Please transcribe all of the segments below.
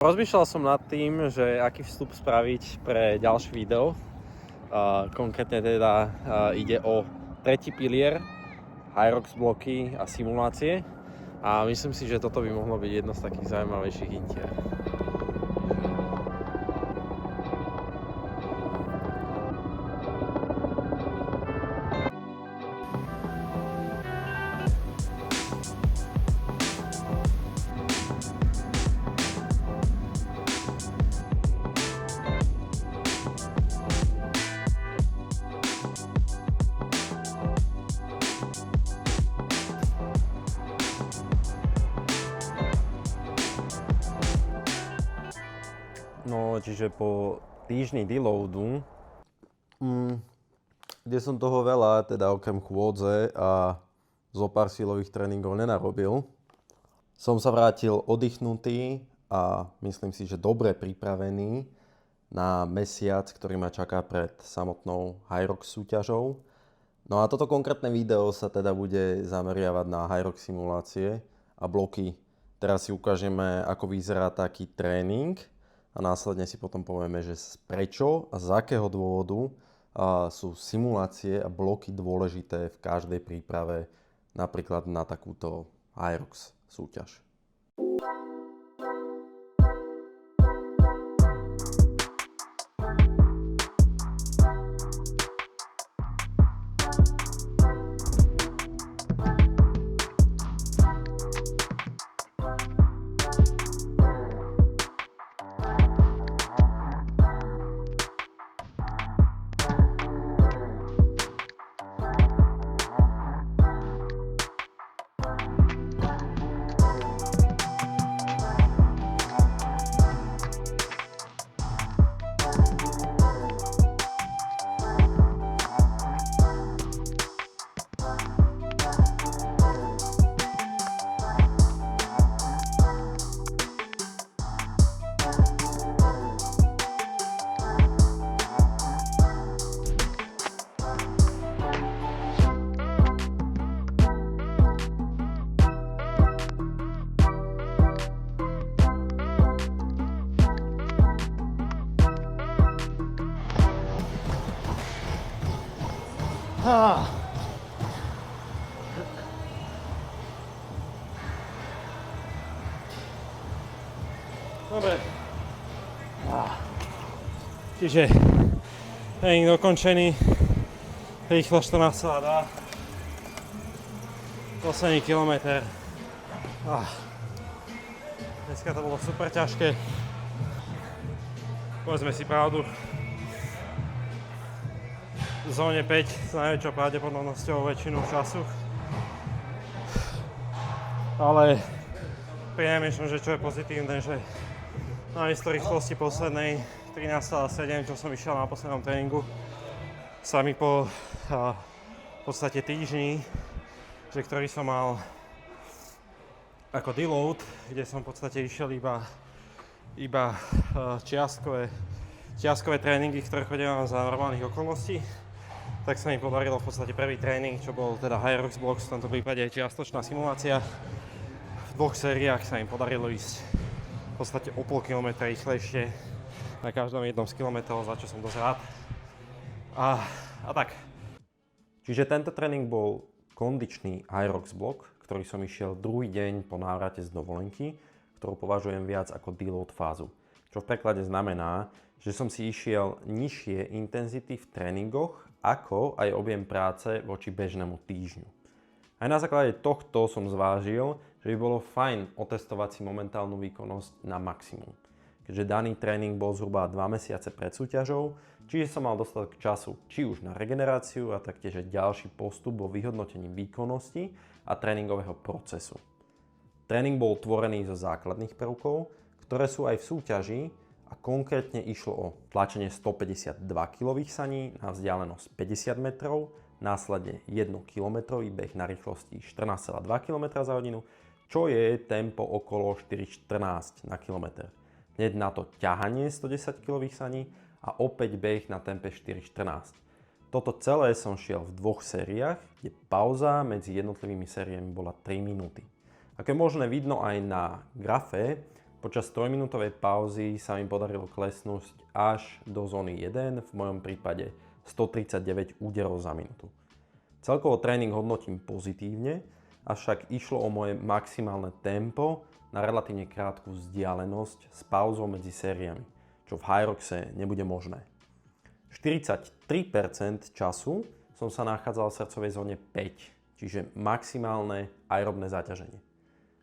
Rozmýšľal som nad tým, že aký vstup spraviť pre ďalšie video. Konkrétne teda ide o tretí pilier, Hyrox bloky a simulácie. A myslím si, že toto by mohlo byť jedno z takých zaujímavejších hintier. No, čiže po týždni deloadu, kde som toho veľa, teda okrem chôdze a zo pár silových tréningov nenarobil, som sa vrátil oddychnutý a myslím si, že dobre pripravený na mesiac, ktorý ma čaká pred samotnou Hyrox súťažou. No a toto konkrétne video sa teda bude zameriavať na Hyrox simulácie a bloky. Teraz si ukážeme, ako vyzerá taký tréning a následne si potom povieme, že prečo a z akého dôvodu sú simulácie a bloky dôležité v každej príprave, napríklad na takúto Hyrox súťaž. Dobre. Čiže tréning dokončený. Rýchlo 14,2. Posledný kilometr. Dneska to bolo super ťažké. Povedzme si pravdu. V zóne 5 s najväčšou pravdepodobnosťou väčšinu času. Ale prinajmenšom, že čo je pozitívne, že namiesto rýchlosti poslednej 13,7, čo som išiel na poslednom tréningu, sa mi po v podstate týždni, že ktorý som mal ako deload, kde som v podstate išiel iba čiastkové tréningy, ktoré chodím za normálnych okolností, tak sa mi podarilo v podstate prvý tréning, čo bol teda Hyrox Blocks, v tomto prípade čiastočná simulácia. V dvoch sériách sa im podarilo ísť v podstate o pol kilometra rýchlejšie na každom jednom z kilometrov, za čo som dosť rád. A tak. Čiže tento tréning bol kondičný Hyrox block, ktorý som išiel druhý deň po návrate z dovolenky, ktorú považujem viac ako deload fázu. Čo v preklade znamená, že som si išiel nižšie intenzity v tréningoch, ako aj objem práce voči bežnému týždňu. Aj na základe tohto som zvážil, že by bolo fajn otestovať si momentálnu výkonnosť na maximum. Keďže daný tréning bol zhruba 2 mesiace pred súťažou, čiže som mal dostatok času či už na regeneráciu a taktiež ďalší postup vo vyhodnotení výkonnosti a tréningového procesu. Tréning bol tvorený zo základných prvkov, ktoré sú aj v súťaži, a konkrétne išlo o tlačenie 152 kg saní na vzdialenosť 50 metrov, následne 1 km beh na rýchlosti 14,2 km za hodinu, čo je tempo okolo 4,14 na kilometr. Hneď na to ťahanie 110 kg saní a opäť beh na tempe 4,14. Toto celé som šiel v dvoch sériách, kde pauza medzi jednotlivými sériami bola 3 minúty. Ako je možné vidno aj na grafe, Počas 3-minútovej pauzy sa mi podarilo klesnúť až do zóny 1, v mojom prípade 139 úderov za minútu. Celkovo tréning hodnotím pozitívne, avšak išlo o moje maximálne tempo na relatívne krátku vzdialenosť s pauzou medzi sériami, čo v Hyroxe nebude možné. 43% času som sa nachádzal v srdcovej zóne 5, čiže maximálne aerobné zaťaženie.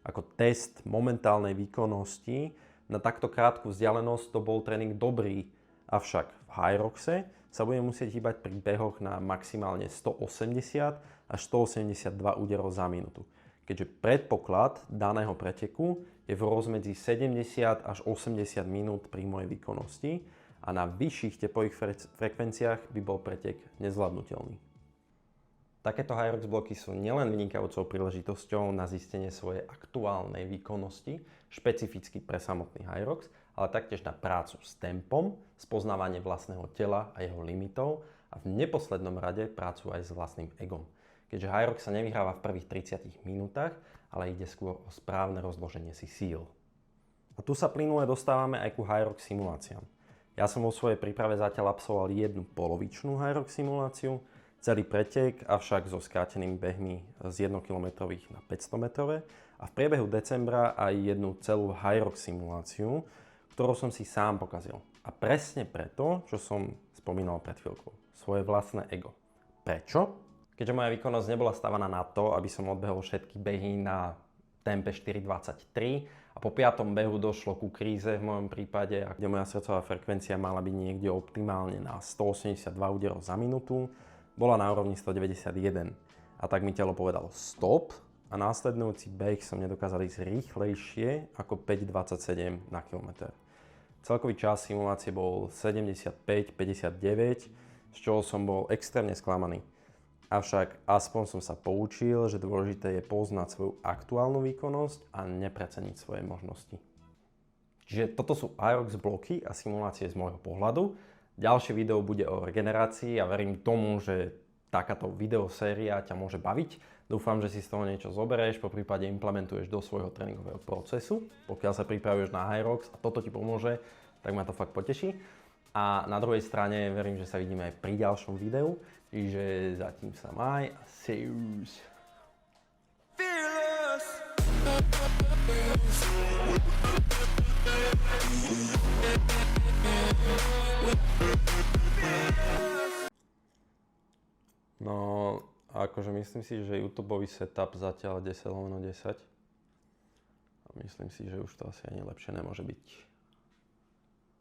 Ako test momentálnej výkonnosti na takto krátku vzdialenosť to bol tréning dobrý, avšak v Hyroxe sa budem musieť hýbať pri behoch na maximálne 180 až 182 úderov za minútu, keďže predpoklad daného preteku je v rozmedzi 70 až 80 minút pri mojej výkonnosti a na vyšších tepových frekvenciách by bol pretek nezvládnutelný. Takéto Hyrox bloky sú nielen vynikajúcou príležitosťou na zistenie svojej aktuálnej výkonnosti, špecificky pre samotný Hyrox, ale taktiež na prácu s tempom, spoznávanie vlastného tela a jeho limitov a v neposlednom rade prácu aj s vlastným egom. Keďže Hyrox sa nevyhráva v prvých 30 minútach, ale ide skôr o správne rozloženie si síl. A tu sa plynule dostávame aj ku Hyrox simuláciám. Ja som vo svojej príprave zatiaľ absolvoval jednu polovičnú Hyrox simuláciu, celý pretek, avšak so skrátenými behmi z 1 km na 500 metrové a v priebehu decembra aj jednu celú Hyrox simuláciu, ktorú som si sám pokazil. A presne preto, čo som spomínal pred chvíľkou, svoje vlastné ego. Prečo? Keďže moja výkonnosť nebola stavaná na to, aby som odbehol všetky behy na tempe 4.23 a po 5. behu došlo ku kríze v mojom prípade, kde moja srdcová frekvencia mala byť niekde optimálne na 182 úderov za minútu, bola na úrovni 191. A tak mi telo povedalo stop a následujúci beh som nedokázal ísť rýchlejšie ako 5.27 na kilometr. Celkový čas simulácie bol 75-59, z čoho som bol extrémne sklamaný. Avšak aspoň som sa poučil, že dôležité je poznať svoju aktuálnu výkonnosť a nepreceniť svoje možnosti. Čiže toto sú Hyrox bloky a simulácie z môjho pohľadu. Ďalšie video bude o regenerácii a verím tomu, že takáto videoséria ťa môže baviť. Dúfam, že si z toho niečo zoberieš, poprípade implementuješ do svojho tréningového procesu. Pokiaľ sa pripravuješ na Hyrox a toto ti pomôže, tak ma to fakt poteší. A na druhej strane verím, že sa vidíme aj pri ďalšom videu. Čiže zatím sa maj a see you. No, akože myslím si, že YouTubeový setup zatiaľ 10/10. A myslím si, že už to asi ani lepšie nemôže byť.